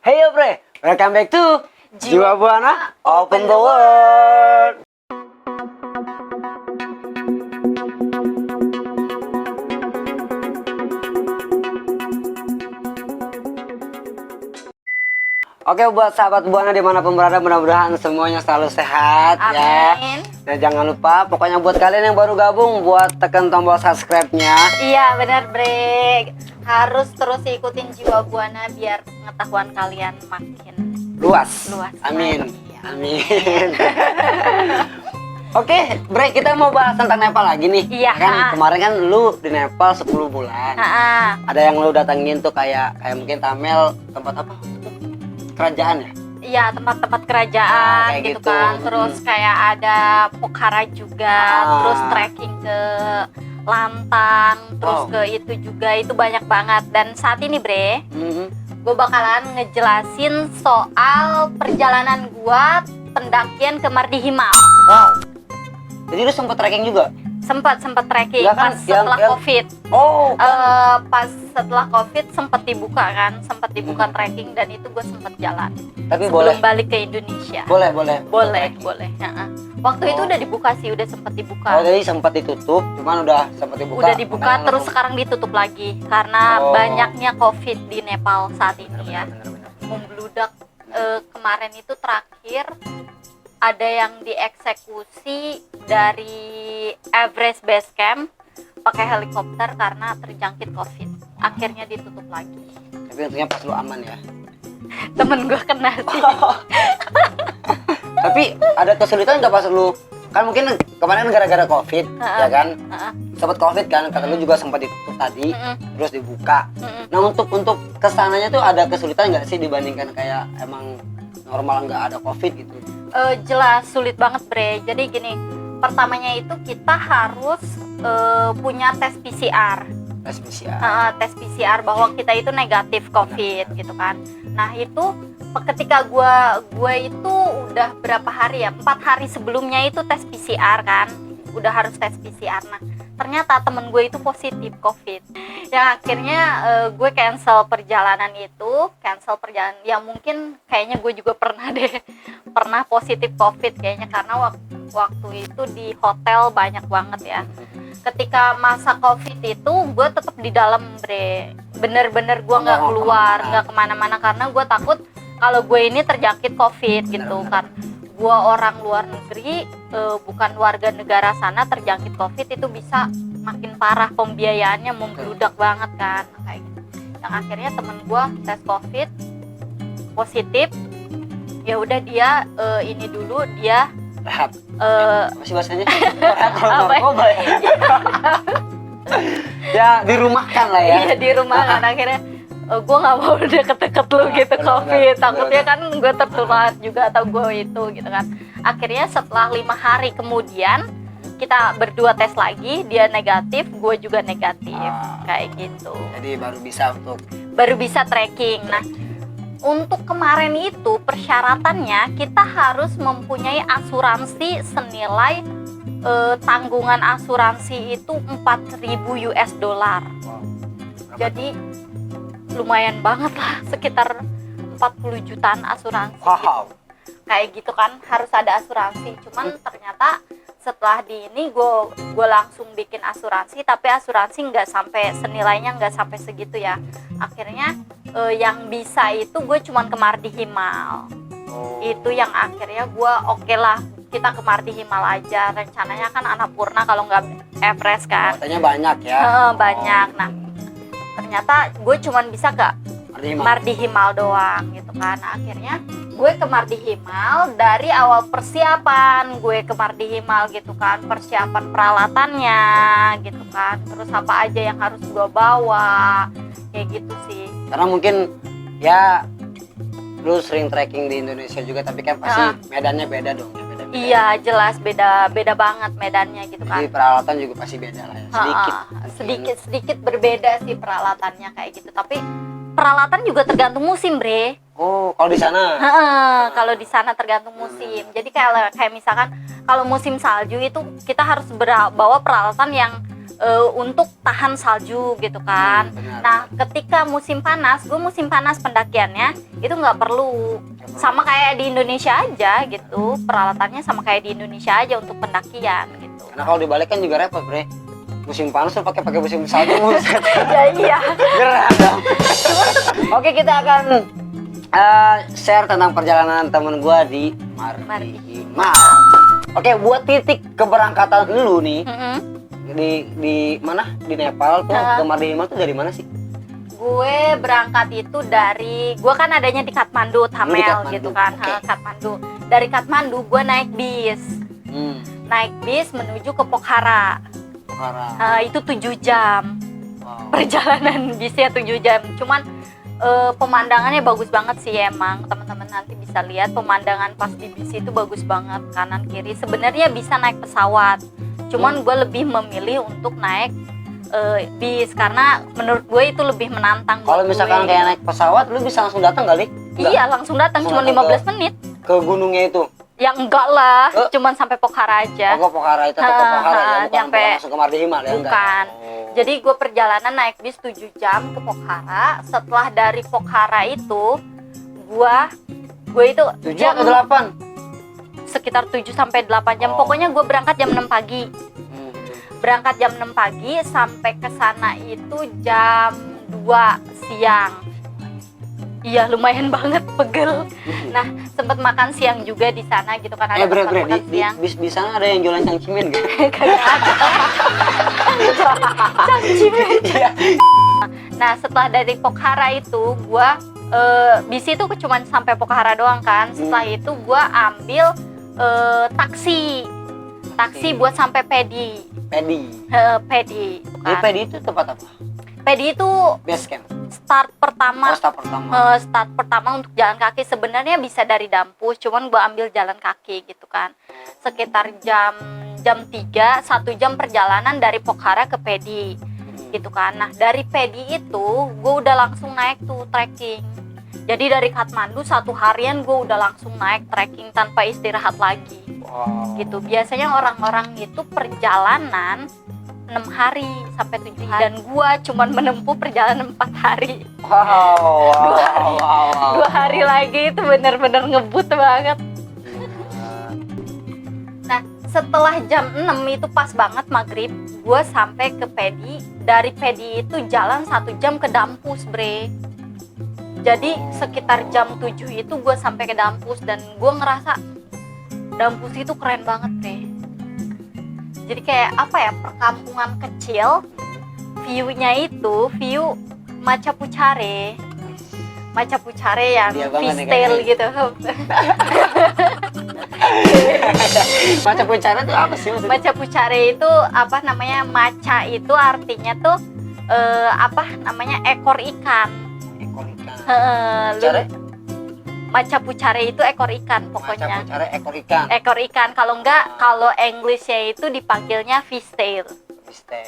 Hey yo bre, welcome back to Jiwa Buana Open the World. Oke, buat sahabat Buana dimanapun berada, mudah-mudahan semuanya selalu sehat. Amin. Ya. Dan jangan lupa, pokoknya buat kalian yang baru gabung, buat tekan tombol subscribe-nya. Iya benar Bre, harus terus ikutin Jiwa Buana biar pengetahuan kalian makin Luas. lagi. Amin. Ya. Amin. Oke, Bre, kita mau bahas tentang Nepal lagi nih. Iya. Kan kemarin kan lu di Nepal 10 bulan. Ada yang lu datengin tuh kayak mungkin Tamel, tempat apa? Kerajaan ya? Iya, tempat-tempat kerajaan kayak gitu gitu. kan. Terus kayak ada Pokhara juga, terus trekking ke Lantang, terus Wow. ke itu juga, itu banyak banget. Dan saat ini Bre, gue bakalan ngejelasin soal perjalanan gua pendakian ke Mardi Himal. Wow. Jadi lu sempet trekking juga? Sempet trekking Ya kan, pas setelah yang- COVID. Oh. Pas setelah COVID sempet dibuka kan, sempet dibuka trekking dan itu gue sempet jalan. Tapi sebelum boleh. balik ke Indonesia. Boleh. Boleh. Waktu itu udah dibuka sih, udah sempet dibuka. Oh, jadi sempat ditutup, cuman udah sempat dibuka. Udah dibuka makanya terus langsung- sekarang ditutup lagi karena Oh. banyaknya COVID di Nepal saat ini ya. Bener. Membludak. Kemarin itu terakhir ada yang dieksekusi dari Everest Base Camp pakai helikopter karena terjangkit COVID. Akhirnya ditutup lagi. Tapi untungnya pas lu aman ya. Temen gue kena sih. Tapi ada kesulitan nggak pas lu? Kan mungkin kemarin gara-gara COVID, ya kan? Sempat COVID kan, kata lu juga sempat ditutup tadi, terus dibuka. Nah untuk kesananya tuh ada kesulitan nggak sih dibandingkan kayak emang normal nggak ada COVID gitu? Jelas sulit banget Bre. Jadi gini, pertamanya itu kita harus punya tes PCR. Tes PCR. Tes PCR bahwa kita itu negatif COVID gitu kan. Nah itu ketika gue itu udah berapa hari ya, 4 hari sebelumnya itu tes PCR kan, udah harus tes PCR. Nah ternyata temen gue itu positif COVID, yang akhirnya gue cancel perjalanan ya mungkin kayaknya gue juga pernah pernah positif COVID kayaknya, karena waktu itu di hotel banyak banget ya. Ketika masa COVID itu gue tetap di dalam Bre, bener-bener gue nggak keluar, nggak kemana-mana karena gue takut kalau gue ini terjangkit COVID gitu kan. Gue orang luar negeri, bukan warga negara sana, terjangkit COVID itu bisa makin parah, pembiayaannya membludak banget kan, kayak gitu. Yang akhirnya temen gue tes COVID positif, ya udah dia ini dulu dia Rehat. Apa sih bahasanya? Rehat kalau Apa ya? narkoba ya. Ya dirumahkan lah ya. Iya di rumah kan akhirnya gue nggak mau deket-deket lu gitu COVID, takutnya kan gue tertular juga atau gue itu gitu kan. Akhirnya setelah 5 hari kemudian kita berdua tes lagi, dia negatif, gue juga negatif, kayak gitu. Jadi Baru bisa trekking. Nah untuk kemarin itu persyaratannya kita harus mempunyai asuransi senilai tanggungan asuransi itu 4.000 US dollar. Jadi lumayan banget lah, sekitar 40 jutaan asuransi. Wow. Kayak gitu kan, harus ada asuransi. Cuman ternyata setelah di ini gue langsung bikin asuransi, tapi asuransi nggak sampai senilainya, nggak sampai segitu ya. Akhirnya yang bisa itu gue cuman ke Mardi Himal. Itu yang akhirnya gue oke lah, kita ke Mardi Himal aja. Rencananya kan Annapurna kalau nggak Everest kan. Katanya banyak ya. Banyak. Nah ternyata gue cuman bisa ke Mardi Himal doang gitu kan. Nah, akhirnya gue ke Mardi Himal, dari awal persiapan gue ke Mardi Himal gitu kan, persiapan peralatannya gitu kan, terus apa aja yang harus gue bawa, kayak gitu sih. Karena mungkin ya lu sering trekking di Indonesia juga, tapi kan pasti medannya beda dong ya, beda. Iya jelas beda banget medannya gitu kan. Jadi peralatan juga pasti beda lah ya, sedikit berbeda sih peralatannya kayak gitu, tapi peralatan juga tergantung musim Bre. Oh kalau di sana. Kalau di sana tergantung musim. Jadi kayak misalkan kalau musim salju itu kita harus bawa peralatan yang untuk tahan salju gitu kan. Benar. Nah ketika musim panas pendakiannya itu nggak perlu, sama kayak di Indonesia aja gitu, peralatannya sama kayak di Indonesia aja untuk pendakian gitu. Karena kalau dibalik kan juga repot, Bre. Musim panas tuh pakai musim salju. Ya iya. Gerah dong. Oke, kita akan share tentang perjalanan temen gua di Mardihimal. Oke, buat titik keberangkatan lu nih di mana? Di Nepal tuh ke Mardihimal tuh dari mana sih? Gue berangkat itu gue kan adanya di Kathmandu, Thamel gitu kan. Okay. Kathmandu. Dari Kathmandu gue naik bis. Naik bis menuju ke Pokhara. Itu 7 jam. Wow. Perjalanan bisnya 7 jam. Cuman pemandangannya bagus banget sih emang. Teman-teman nanti bisa lihat pemandangan pas di bis itu bagus banget, kanan kiri. Sebenarnya bisa naik pesawat. Cuman gue lebih memilih untuk naik bis karena menurut gue itu lebih menantang. Kalau misalkan kayak naik pesawat, lu bisa langsung datang kali? Iya, langsung datang, cuma 15 menit. Ke gunungnya itu? Ya enggak lah, cuman sampai Pokhara aja. Oh, ke Pokhara itu atau ke Pokhara ya? Bukan nyampe, langsung ke Mardihimal ya? Bukan. Jadi gue perjalanan naik bis 7 jam ke Pokhara. Setelah dari Pokhara itu, gue itu 7 atau 8? sekitar 7 sampai 8 jam. Pokoknya gue berangkat jam 6 pagi. Berangkat jam 6 pagi sampai ke sana itu jam 2 siang. Iya, lumayan banget pegel. Nah, sempat makan siang juga di sana gitu kan, ada makan siang. Di sana ada yang jualan cangcimen gitu. Kagak ada. Cangcimen. Nah, setelah dari Pokhara itu bis itu cuma sampai Pokhara doang kan. Setelah itu gua ambil taksi buat sampai Pedi. Pedi. Di Pedi itu tempat apa? Pedi itu base camp. Start pertama untuk jalan kaki. Sebenarnya bisa dari Dampus, cuman gua ambil jalan kaki gitu kan. Sekitar jam 3, 1 jam perjalanan dari Pokhara ke Pedi gitu kan. Nah, dari Pedi itu gua udah langsung naik tuh trekking. Jadi dari Kathmandu 1 harian gue udah langsung naik trekking tanpa istirahat lagi. Gitu. Biasanya orang-orang itu perjalanan 6 hari sampai 7 hari. Dan gue cuman menempuh perjalanan 4 hari. Dua hari lagi itu bener-bener ngebut banget. Nah, setelah jam 6 itu pas banget maghrib, gue sampai ke Pedi. Dari Pedi itu jalan 1 jam ke Dampus, bre. Jadi sekitar jam 7 itu gue sampai ke Dampus dan gue ngerasa Dampus itu keren banget deh. Jadi kayak apa ya, perkampungan kecil, view-nya itu view Macapuchare yang freestyle gitu. Macapuchare itu apa sih maksudnya? Macapuchare itu apa namanya? Maca itu artinya tuh ekor ikan. Macapuchare itu ekor ikan pokoknya. Macapuchare ekor ikan. Kalau enggak, kalau Englishnya itu dipanggilnya fishtail.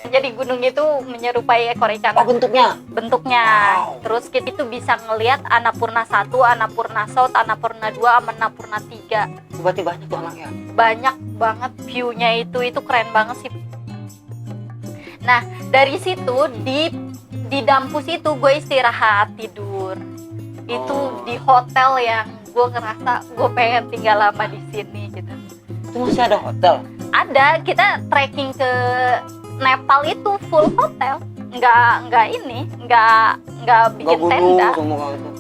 Jadi gunung itu menyerupai ekor ikan. Oh, bentuknya. Wow. Terus kita itu bisa ngelihat Annapurna 1, Annapurna South, Annapurna 2, Annapurna 3. Berarti banyak tuh anaknya. Banyak banget view-nya itu keren banget sih. Nah, dari situ di Dampus itu gue istirahat tidur. Itu di hotel yang gue ngerasa gue pengen tinggal lama di sini gitu. Itu masih ada hotel? Ada, kita trekking ke Nepal itu full hotel. Nggak bikin tenda.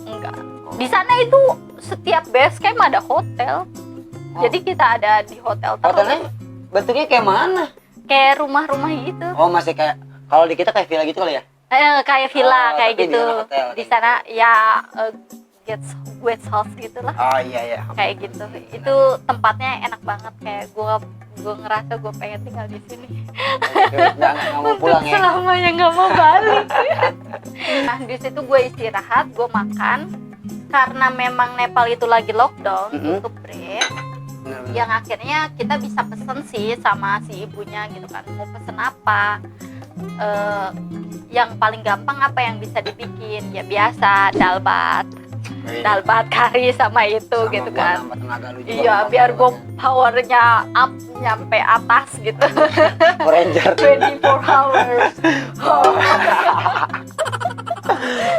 Enggak. Di sana itu setiap base camp ada hotel. Jadi kita ada di hotel terus. Hotelnya bentuknya kayak mana? Kayak rumah-rumah gitu. Oh, masih kayak kalau di kita kayak villa gitu kali ya? Kayak villa kayak gitu. Di sana ya guest house gitulah. Oh iya. Kayak gitu. Itu tempatnya enak banget, kayak gue ngerasa gue pengen tinggal di sini. Nggak mau pulang ya? Selamanya nggak mau balik. Nah, di situ gue istirahat, gue makan. Karena memang Nepal itu lagi lockdown, tutup break. Yang akhirnya kita bisa pesen sih sama si ibunya gitu kan, mau pesen apa. Yang paling gampang apa yang bisa dibikin, ya biasa dalbat dalbat kari sama itu Sama gitu buat kan. nambah tenaga lu juga. Iya, biar gue powernya up nyampe atas gitu. Power Ranger. 24 hours.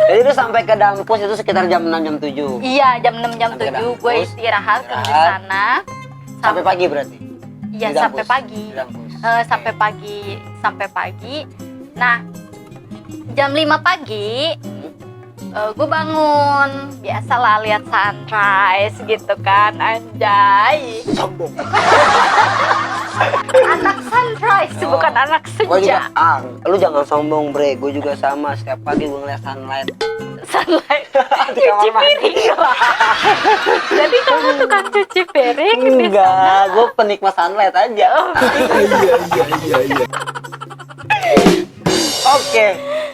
Jadi lu sampai ke Dampus itu sekitar jam 6 jam 7. Iya, jam 6 jam Sampai 7 gue Dampus, istirahat ke istirahat. sana. Sampai pagi berarti. Iya, Di sampai Dampus. pagi. Di Dampus. Sampai pagi. Nah, jam 5 pagi gue bangun, biasalah lihat sunrise gitu kan, anjay. Sombong. Anak sunrise bukan anak Gue juga, senja. lu jangan sombong bre, gue juga sama, setiap pagi gue ngeliat sunlight. Sunlight Di cuci kamar mandi. piring. Jadi kamu tukang cuci piring di sana? Enggak, gue penikmat sunlight aja. Oke,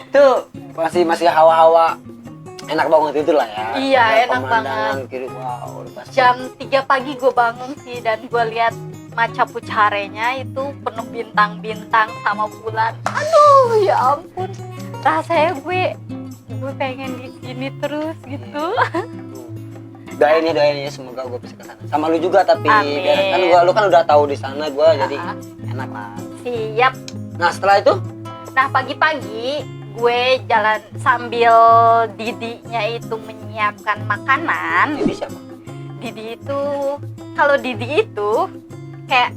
tuh masih hawa-hawa enak banget itu lah ya. Iya, Lihat enak pemandangan kiri, wow, udah pasti. Jam 3 pagi gue bangun sih, dan gue lihat Macha Pucarenya itu penuh bintang-bintang sama bulan. Aduh, ya ampun, rasanya gue pengen di sini terus gitu. Doain ya, semoga gue bisa ke sana. Sama lu juga tapi Amin. biar kan lu kan udah tahu di sana gue jadi enak lah. Siap. Nah setelah itu Nah, pagi-pagi gue jalan sambil Didinya itu menyiapkan makanan. jadi siapa? Didi itu, kalau Didi itu kayak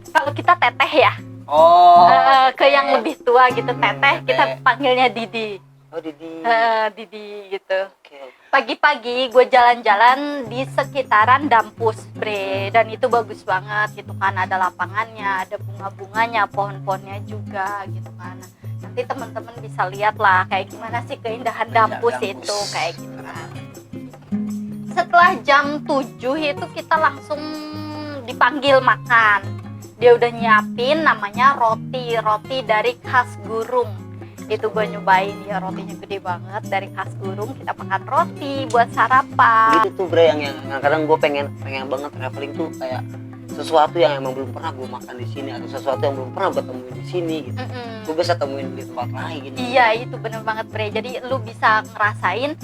kalau kita teteh ya, Oh, ke yang lebih tua gitu, teteh, teteh. kita panggilnya Didi. oh Didi. Didi gitu. Oke. Pagi-pagi gue jalan-jalan di sekitaran Dampus, bre, dan itu bagus banget gitu kan, ada lapangannya, ada bunga-bunganya, pohon-pohonnya juga gitu kan. Nanti teman-teman bisa lihat lah kayak gimana sih keindahan Dampus Dampus. itu kayak gitu kan. Setelah jam 7 itu kita langsung dipanggil makan. Dia udah nyiapin namanya roti dari khas Gurung. Itu gue nyobain, ya rotinya gede banget dari khas Gurung. Kita makan roti buat sarapan. Itu tuh bre yang kadang gue pengen banget traveling tuh kayak sesuatu yang emang belum pernah gue makan di sini atau sesuatu yang belum pernah gue temuin di sini gitu. Gue bisa temuin di tempat lain gitu. Iya, itu bener banget bre. Jadi lu bisa ngerasain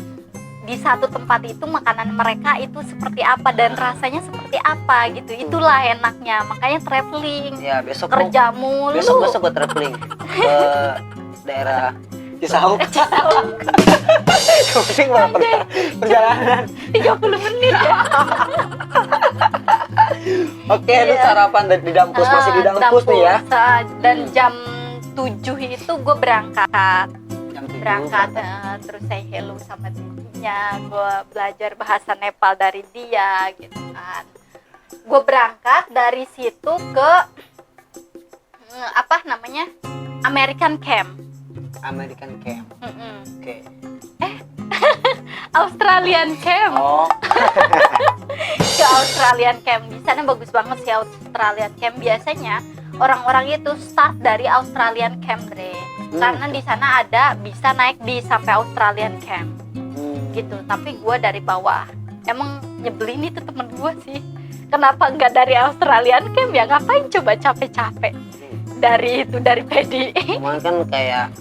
di satu tempat itu makanan mereka itu seperti apa dan rasanya seperti apa gitu. Itulah enaknya. Makanya traveling. Ya besok Kerja mulu. besok gue traveling ke daerah Cisauk. Pusing banget perjalanan. 30 menit ya. Oke, lu sarapan di Dampus, masih di Dampus nih ya. Dan jam 7 itu gue berangkat. Jam 7 Berangkat terus say hello sama didinya. Gue belajar bahasa Nepal dari dia gitu kan. Gue berangkat dari situ ke apa namanya? American Camp. American Camp. Oke. Australian Camp. Oh, Ke Australian Camp. Di sana bagus banget sih Australian Camp. Biasanya orang-orang itu start dari Australian Camp, Dre. Karena di sana ada bisa naik bis sampai Australian Camp. Gitu. Tapi gue dari bawah. Emang nyebelin itu temen gue sih. Kenapa nggak dari Australian Camp ya? Ngapain coba capek-capek dari Pedi? cuman kan kayak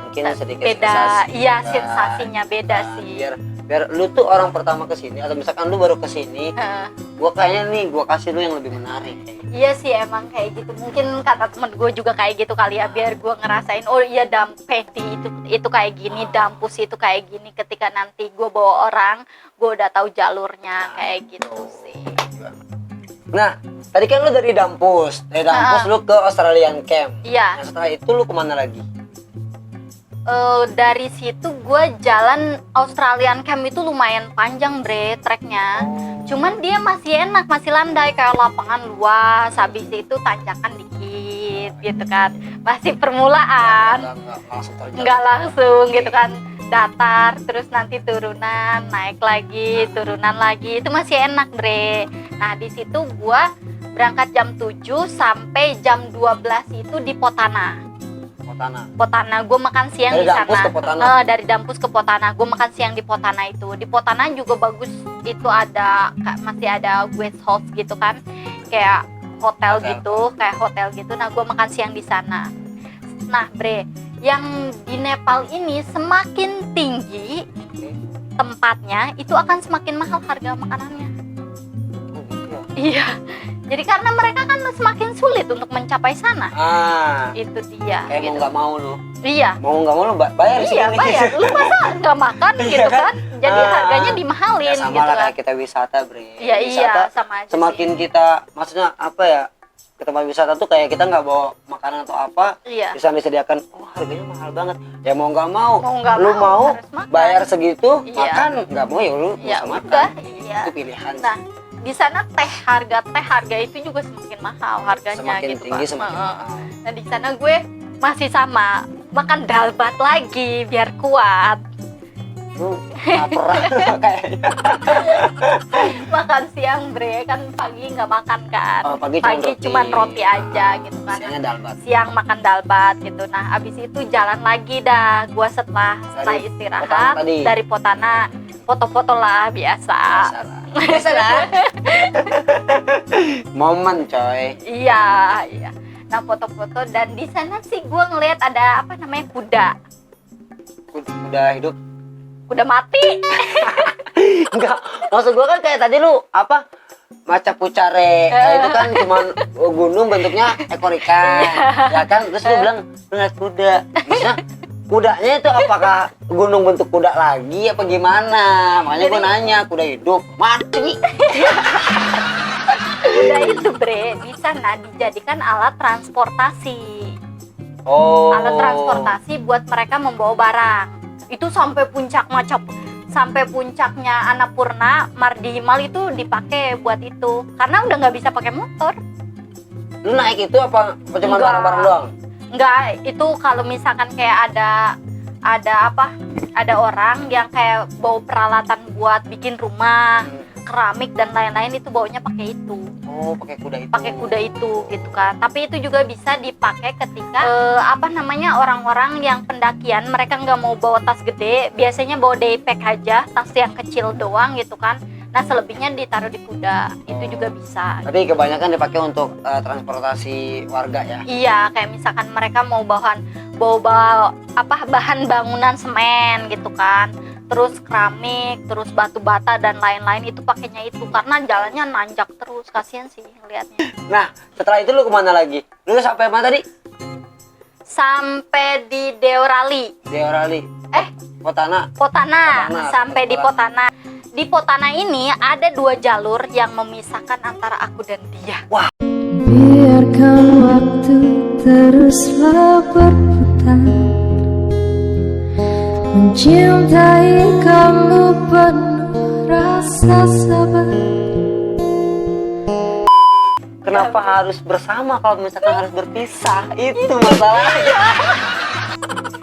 mungkin sedikit Beda, sensasi iya juga. sensasinya beda Nah, sih. biar lu tuh orang pertama kesini atau misalkan lu baru kesini, Heeh. gua kayaknya nih gua kasih lu yang lebih menarik. Iya sih emang kayak gitu. Mungkin kata temen gue juga kayak gitu kali ya, biar gue ngerasain oh iya Pedi itu kayak gini, Dampus itu kayak gini. Ketika nanti gue bawa orang, gue udah tahu jalurnya kayak gitu sih. Nah, tadi kan lu dari Dampus lu ke Australian Camp. Iya. Nah, setelah itu lu kemana lagi? Dari situ gue jalan Australian Camp itu lumayan panjang bre treknya. Cuman dia masih enak, masih landai kayak lapangan luas. Habis itu tanjakan dikit gitu kan. Masih permulaan. Nggak langsung terjun. Nggak langsung gitu kan, datar terus nanti turunan, naik lagi, turunan lagi, itu masih enak bre. Nah di situ gua berangkat jam 7 sampai jam 12 itu di Potana. Potana, gue makan siang Dari di Dampus sana. ke Potana? Dari Dampus ke Potana, gue makan siang di Potana itu. Di Potana juga bagus, itu ada masih ada guest house gitu kan, kayak hotel gitu, kayak hotel gitu. Nah gue makan siang di sana. Nah bre, yang di Nepal ini semakin tinggi tempatnya itu akan semakin mahal harga makanannya. Oh, gitu ya. Iya. Jadi karena mereka kan semakin sulit untuk mencapai sana. Itu dia. Kayak gitu. mau nggak mau lu. Iya. Mau nggak mau lu bayar sih. Iya, bayar. Lu masa nggak makan gitu kan? Jadi harganya Ya dimahalin sama gitu lah kan. kayak kita wisata, Bre. Iya, Wisata, sama aja semakin sih. kita, maksudnya apa ya, ke tempat wisata tuh kayak kita nggak bawa makanan atau apa, Iya. bisa disediakan, oh harganya mahal banget. Ya mau nggak mau, nggak lu mau harus makan. bayar segitu, Iya. makan, nggak mau ya lu Ya bisa udah, makan. iya. Itu pilihan. Nah, di sana harga itu juga semakin mahal harganya Semakin gitu tinggi kan. semakin mahal. Nah, di sana gue masih sama makan dalbat lagi biar kuat. Lu lapar kayaknya. Makan siang, Bre, kan pagi nggak makan kan. Oh, pagi cuman roti aja gitu kan. Siangnya dalbat. Siang makan dalbat gitu. Nah, abis itu jalan lagi dah. Gua setelah Dari istirahat Potana tadi. dari Potana, foto-foto lah biasa. Biasa lah. Momen coy. Iya, iya. Nah, foto-foto dan di sana sih gua ngeliat ada apa namanya kuda. Udah hidup. Kuda mati. Enggak, maksud gua kan kayak tadi lu apa maca pucare itu kan cuman gunung bentuknya ekor ikan, ya kan? Terus lu bilang lu ngeliat kuda, maksudnya kudanya itu apakah gunung bentuk kuda lagi apa gimana? Makanya gua nanya, kuda hidup mati? Kuda itu, Bre, di sana dijadikan alat transportasi. Oh. Alat transportasi buat mereka membawa barang. Itu sampai puncaknya Annapurna, Mardihimal itu dipakai buat itu. Karena udah nggak bisa pakai motor. Lu naik itu apa cuma Enggak. barang-barang doang? Enggak, itu kalau misalkan kayak ada orang yang kayak bawa peralatan buat bikin rumah, keramik dan lain-lain, itu baunya pakai itu. Oh, pakai kuda itu. Pakai kuda itu gitu kan. Tapi itu juga bisa dipakai ketika orang-orang yang pendakian, mereka nggak mau bawa tas gede, biasanya bawa daypack aja, tas yang kecil doang gitu kan. Nah, selebihnya ditaruh di kuda. Itu juga bisa. Tapi kebanyakan dipakai untuk transportasi warga ya. Iya, kayak misalkan mereka mau bawa bahan bangunan semen gitu kan. Terus keramik, terus batu bata dan lain-lain, itu pakainya itu karena jalannya nanjak terus, kasihan sih ngeliatnya. Nah, setelah itu lu kemana lagi? Lu sampai mana tadi? Sampai di Deorali. Deorali. Potana. Potana, sampai di Potana. Di Potana ini ada 2 jalur yang memisahkan antara aku dan dia. Wah. Biarkan waktu teruslah berputar, mencintai kamu penuh rasa sabar. Kenapa harus bersama kalau misalkan harus berpisah? Itu masalahnya.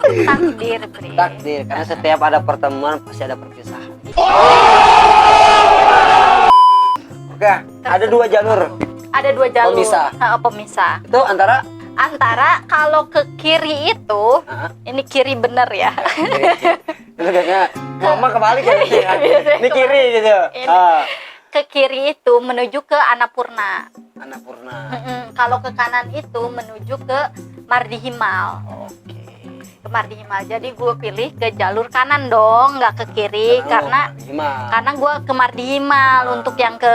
Takdir, Bre. Takdir, karena setiap ada pertemuan pasti ada perpisahan. Oke, ada 2 jalur. Ada 2 jalur Pemisah. pemisah. Itu antara Kalau ke kiri itu, ini kiri bener ya. itu biasanya mama kebalik ya. Biasanya Ini kiri gitu. Ini. Ke kiri itu menuju ke Annapurna. Annapurna. Kalau ke kanan itu menuju ke Mardihimal. Oke. Ke Mardihimal. Jadi gue pilih ke jalur kanan dong, nggak ke kiri karena gue ke Mardihimal. Untuk yang ke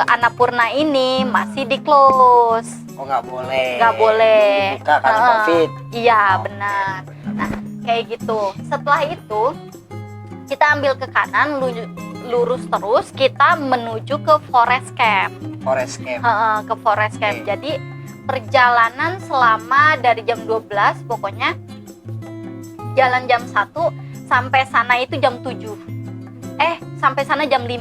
Annapurna ini masih di close. Oh, nggak boleh. Nggak boleh. Buka karena COVID. Iya, benar. Nah, kayak gitu. Setelah itu kita ambil ke kanan, lurus terus, kita menuju ke forest camp. Forest camp. Ke forest camp. Jadi perjalanan selama dari jam 12 pokoknya, jalan jam 1 sampai sana itu jam 7. Sampai sana jam 5.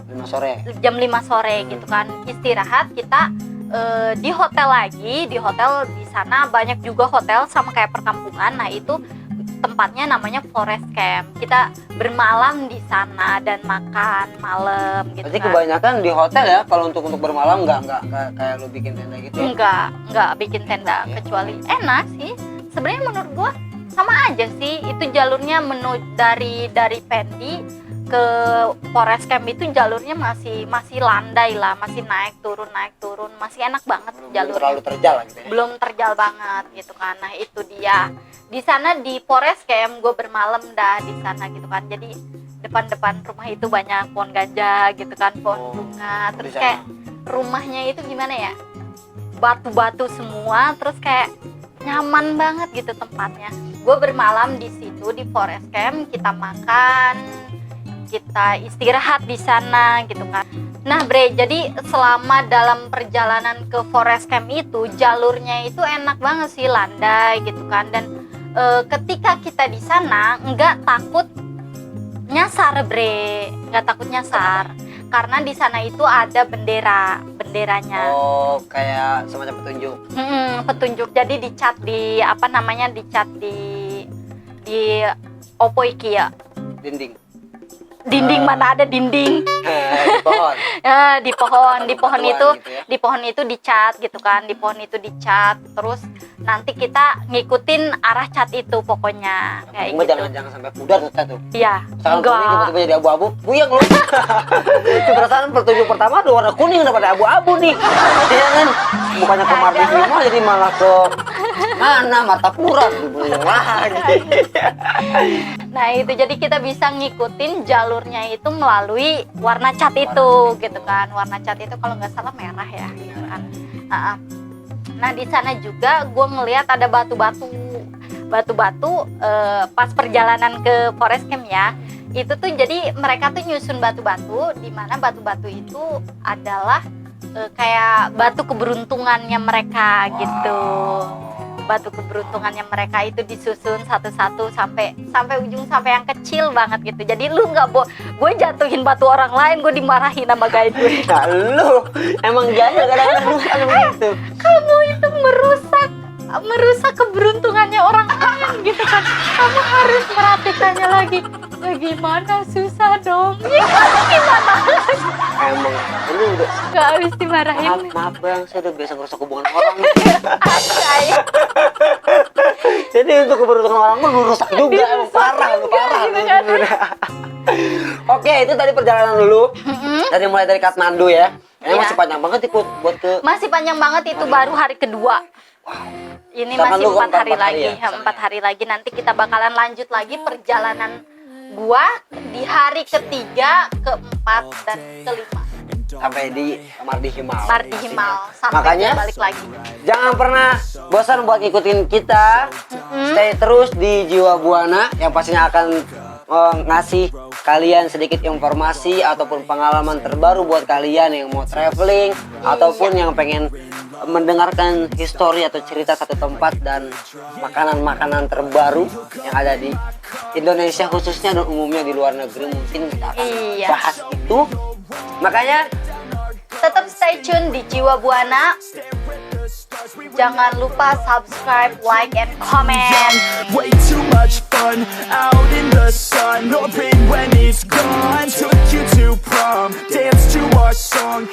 5 sore. Jam 5 sore gitu kan. Istirahat kita di hotel lagi. Di hotel di sana banyak juga hotel sama kayak perkampungan. Nah, itu tempatnya namanya forest camp. Kita bermalam di sana dan makan malam gitu. Berarti kan. kebanyakan di hotel ya, kalau untuk bermalam nggak kayak lu bikin tenda gitu. Enggak bikin tenda, kecuali enak sih. Sebenarnya menurut gua sama aja sih. Itu jalurnya dari Pendi ke forest camp itu jalurnya masih landai lah, masih naik turun, masih enak banget jalurnya. Terlalu terjal lah gitu ya. Belum terjal banget gitu kan. Nah, itu dia. Di sana di forest camp gue bermalam dah di sana gitu kan. Jadi depan rumah itu banyak pohon ganja gitu kan, pohon bunga, terus kayak rumahnya itu gimana ya, batu-batu semua, terus kayak nyaman banget gitu tempatnya. Gue bermalam di situ di forest camp, kita makan, kita istirahat di sana gitu kan. Nah Bre, jadi selama dalam perjalanan ke forest camp itu jalurnya itu enak banget sih, landai gitu kan, dan ketika kita di sana nggak takut nyasar Bre, nggak takut nyasar karena di sana itu ada benderanya. Oh, kayak semacam petunjuk. Petunjuk, jadi dicat di apa namanya, dicat di opo iki ya, dinding mana ada dinding. Di pohon. Di pohon itu gitu ya? di pohon itu dicat gitu kan, di pohon itu dicat, terus nanti kita ngikutin arah cat itu pokoknya kayak Cuma gitu. jangan sampai pudar tuh. Iya, Sekarang kuning enggak. tiba-tiba jadi abu-abu, buyang lu. Itu perasaan petunjuk pertama ada warna kuning daripada abu-abu nih. Iya kan? Bukannya ke Mardihima jadi malah ke mana Martapura dibuyang lagi. Nah itu jadi kita bisa ngikutin jalurnya itu melalui warna cat itu gitu kan. Warna cat itu kalau nggak salah merah ya gitu kan. Nah di sana juga gue ngelihat ada batu-batu pas perjalanan ke forest camp ya. Itu tuh jadi mereka tuh nyusun batu-batu, di mana batu-batu itu adalah kayak batu keberuntungannya mereka gitu. Batu keberuntungannya mereka itu disusun satu-satu sampai ujung, sampai yang kecil banget gitu. Jadi lu nggak gue jatuhin batu orang lain, gue dimarahin sama guide gue. Nah, lu emang jahil kadang-kadang lu kan begitu. Kamu itu merusak keberuntungannya orang lain gitu kan. Kamu harus merhatikannya lagi. Gimana, susah dong. Gimana? Emang lu udah Gak habis dimarahin. maaf bang, saya udah biasa ngerusak hubungan orang. Ay. Jadi untuk keberuntungan orang lu rusak juga, emang parah lu. Oke, itu tadi perjalanan dulu. Dari mulai dari Kathmandu ya. Ini Iya. masih panjang banget ikut buat ke Masih panjang banget, itu baru hari kedua. Ini Sedangkan masih lu 4 hari empat hari lagi, ya? 4 hari lagi. Nanti kita bakalan lanjut lagi perjalanan gua di hari ketiga, keempat, dan kelima. sampai di Mardihimal. Sampai Makanya dia balik lagi. jangan pernah bosan buat ngikutin kita. Stay terus di Jiwa Buana yang pastinya akan ngasih kalian sedikit informasi ataupun pengalaman terbaru buat kalian yang mau traveling ataupun yang pengen mendengarkan histori atau cerita satu tempat dan makanan-makanan terbaru yang ada di Indonesia khususnya dan umumnya di luar negeri. Mungkin kita akan bahas itu. Makanya tetap stay tune di Jiwa Buana. Jangan lupa subscribe, like, and comment. Way too much fun out in the sun. No pain when it's gone. Took you to prom, dance to our song.